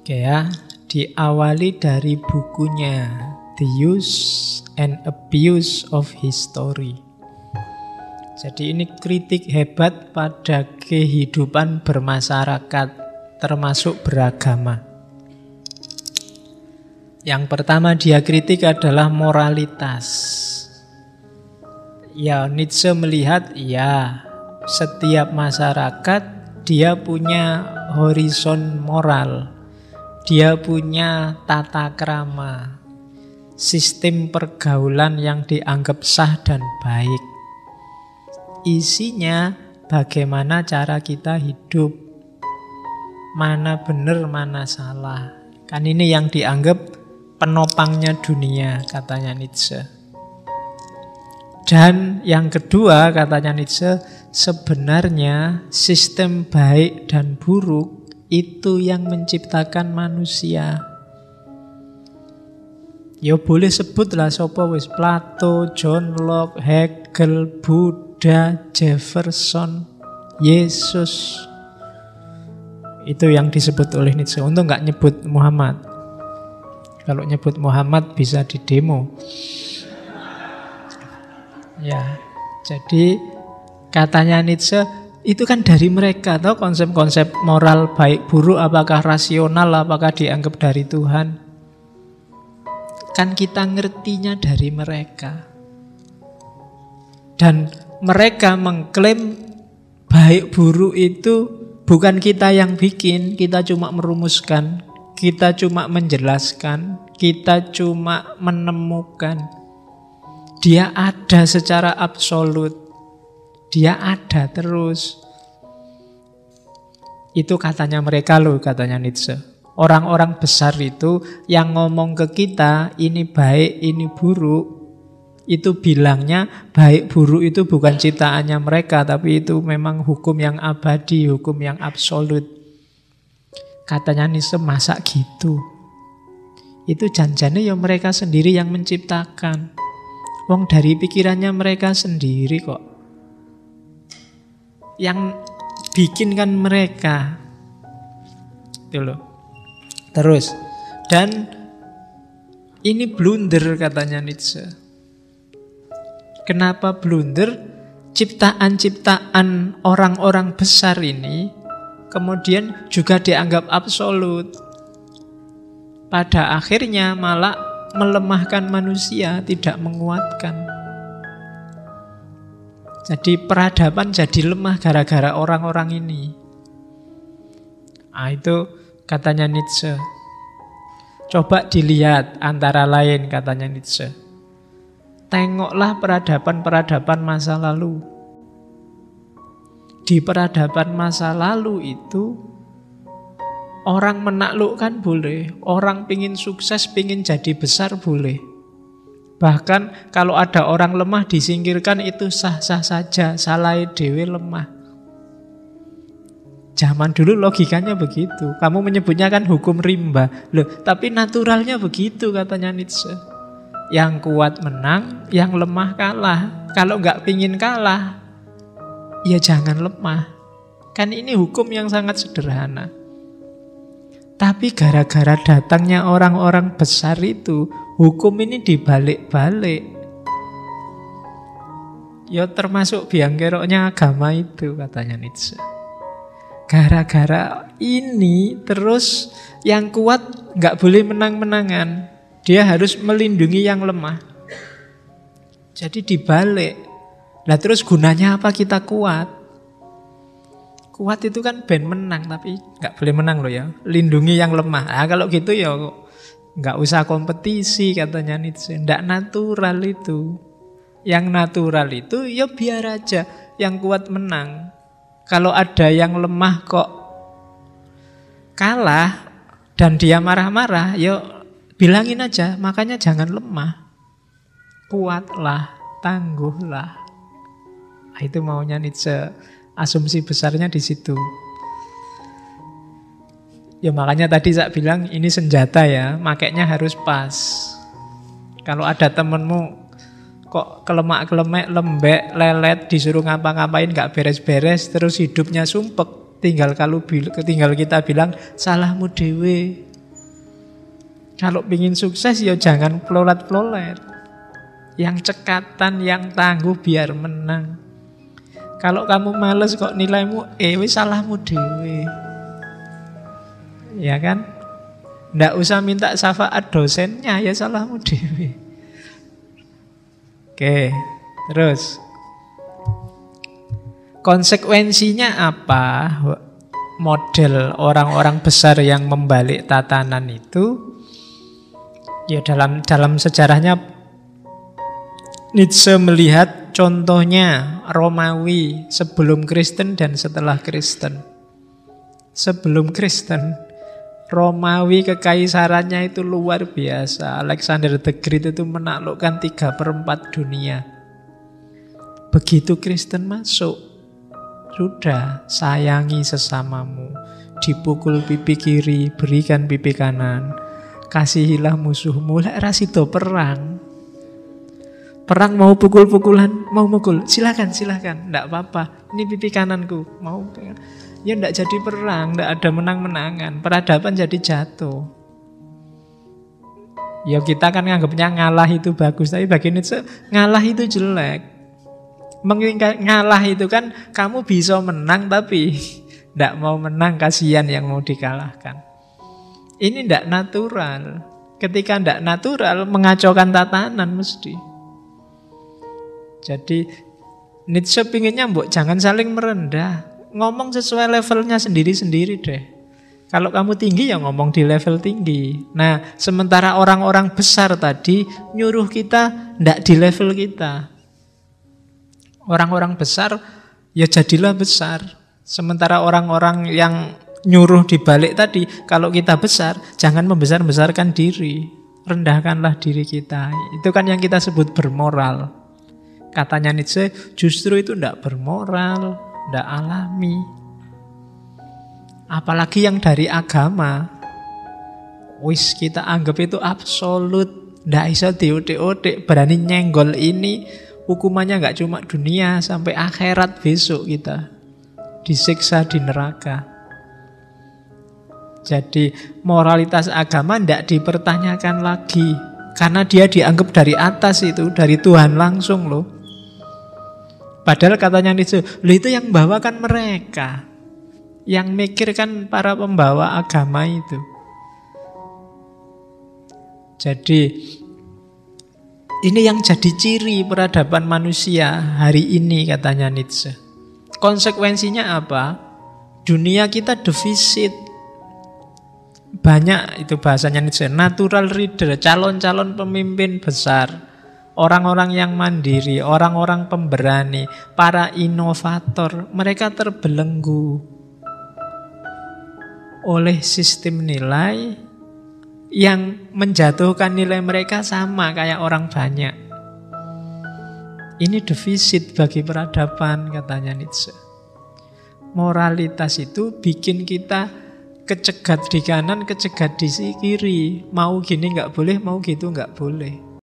Oke ya, diawali dari bukunya The Use and Abuse of History. Jadi ini kritik hebat pada kehidupan bermasyarakat, termasuk beragama. Yang pertama dia kritik adalah moralitas. Ya, Nietzsche melihat, ya, setiap masyarakat dia punya horizon moral. Dia punya tata krama, sistem pergaulan yang dianggap sah dan baik. Isinya bagaimana cara kita hidup, mana benar, mana salah. Kan ini yang dianggap penopangnya dunia, katanya Nietzsche. Dan yang kedua, katanya Nietzsche, sebenarnya sistem baik dan buruk itu yang menciptakan manusia. Ya boleh sebutlah sapa wis, Plato, John Locke, Hegel, Buddha, Jefferson, Yesus. Itu yang disebut oleh Nietzsche. Untung nggak nyebut Muhammad. Kalau nyebut Muhammad bisa didemo. Ya, jadi katanya Nietzsche, itu kan dari mereka, tahu konsep-konsep moral baik buruk, apakah rasional, apakah dianggap dari Tuhan. Kan kita ngertinya dari mereka. Dan mereka mengklaim baik buruk itu bukan kita yang bikin, kita cuma merumuskan, kita cuma menjelaskan, kita cuma menemukan. Dia ada secara absolut. Dia ada terus. Itu katanya mereka loh, katanya Nietzsche. Orang-orang besar itu yang ngomong ke kita, ini baik, ini buruk, itu bilangnya baik buruk itu bukan ciptaannya mereka, tapi itu memang hukum yang abadi, hukum yang absolut. Katanya Nietzsche, masa gitu? Itu janjane ya mereka sendiri yang menciptakan. Wong dari pikirannya mereka sendiri kok. Yang bikin kan mereka. Itu loh. Terus, dan ini blunder katanya Nietzsche. Kenapa blunder? Ciptaan-ciptaan orang-orang besar ini kemudian juga dianggap absolut. Pada akhirnya malah melemahkan manusia, tidak menguatkan. Jadi peradaban jadi lemah gara-gara orang-orang ini. Itu katanya Nietzsche. Coba dilihat antara lain, katanya Nietzsche. Tengoklah peradaban-peradaban masa lalu. Di peradaban masa lalu itu orang menaklukkan boleh, orang pingin sukses, pingin jadi besar boleh. Bahkan kalau ada orang lemah disingkirkan itu sah-sah saja, salah dewe lemah. Zaman dulu logikanya begitu. Kamu menyebutnya kan hukum rimba. Loh, tapi naturalnya begitu katanya Nietzsche. Yang kuat menang, yang lemah kalah. Kalau nggak pingin kalah, ya jangan lemah. Kan ini hukum yang sangat sederhana. Tapi gara-gara datangnya orang-orang besar itu, hukum ini dibalik-balik. Ya termasuk biang keroknya agama itu, katanya Nietzsche. Gara-gara ini terus yang kuat gak boleh menang-menangan. Dia harus melindungi yang lemah. Jadi dibalik. Lah terus gunanya apa kita kuat? Kuat itu kan ben menang, tapi gak boleh menang loh ya. Lindungi yang lemah. Kalau gitu ya gak usah kompetisi, katanya Nietzsche. Nggak natural itu. Yang natural itu ya biar aja yang kuat menang. Kalau ada yang lemah kok kalah dan dia marah-marah, ya bilangin aja, makanya jangan lemah. Kuatlah, tangguhlah. Itu maunya Nietzsche. Asumsi besarnya di situ. Ya makanya tadi saya bilang ini senjata ya, makainya harus pas. Kalau ada temenmu kok kelemak-kelemek, lembek, lelet, disuruh ngapa-ngapain gak beres-beres, terus hidupnya sumpek, tinggal kita bilang salahmu dewe, Kalau ingin sukses ya jangan pelolat-pelolet. Yang cekatan, yang tangguh biar menang. Kalau kamu males kok nilaimu wis salahmu dhewe. Ya kan? Ndak usah minta syafaat dosennya, ya salahmu dhewe. Oke, terus konsekuensinya apa? Model orang-orang besar yang membalik tatanan itu, ya dalam sejarahnya Nietzsche melihat contohnya Romawi sebelum Kristen dan setelah Kristen. Sebelum Kristen, Romawi kekaisarannya itu luar biasa. Alexander the Great itu menaklukkan 3/4 dunia. Begitu Kristen masuk, sudah, sayangi sesamamu, dipukul pipi kiri, berikan pipi kanan, kasihilah musuhmu. Lek ra sida perang. Perang mau pukul-pukulan, mau mukul, silakan, ndak apa-apa. Ini pipi kananku, mau. Ya ndak jadi perang, ndak ada menang-menangan. Peradaban jadi jatuh. Ya kita kan nganggapnya ngalah itu bagus, tapi bagi Nietzsche ngalah itu jelek. Ngalah itu kan kamu bisa menang tapi ndak mau menang, kasihan yang mau dikalahkan. Ini ndak natural. Ketika ndak natural mengacaukan tatanan mesti. Jadi Nietzsche pinginnya mbok jangan saling merendah. Ngomong sesuai levelnya sendiri-sendiri deh. Kalau kamu tinggi ya ngomong di level tinggi. Nah, sementara orang-orang besar tadi nyuruh kita ndak di level kita. Orang-orang besar ya jadilah besar. Sementara orang-orang yang nyuruh dibalik tadi, kalau kita besar jangan membesar-besarkan diri. Rendahkanlah diri kita. Itu kan yang kita sebut bermoral. Katanya Nietzsche, justru itu ndak bermoral, ndak alami. Apalagi yang dari agama, wis kita anggap itu absolut, ndak bisa diotek-otek, berani nyenggol ini, hukumannya nggak cuma dunia, sampai akhirat besok kita disiksa di neraka. Jadi moralitas agama ndak dipertanyakan lagi, karena dia dianggap dari atas itu, dari Tuhan langsung loh. Padahal katanya Nietzsche, itu yang bawakan mereka. Yang mikirkan para pembawa agama itu. Jadi ini yang jadi ciri peradaban manusia hari ini katanya Nietzsche. Konsekuensinya apa? Dunia kita defisit. Banyak itu bahasanya Nietzsche, natural leader, calon-calon pemimpin besar. Orang-orang yang mandiri, orang-orang pemberani, para inovator, mereka terbelenggu oleh sistem nilai yang menjatuhkan nilai mereka sama kayak orang banyak. Ini defisit bagi peradaban katanya Nietzsche. Moralitas itu bikin kita kecegat di kanan, kecegat di kiri. Mau gini nggak boleh, mau gitu nggak boleh.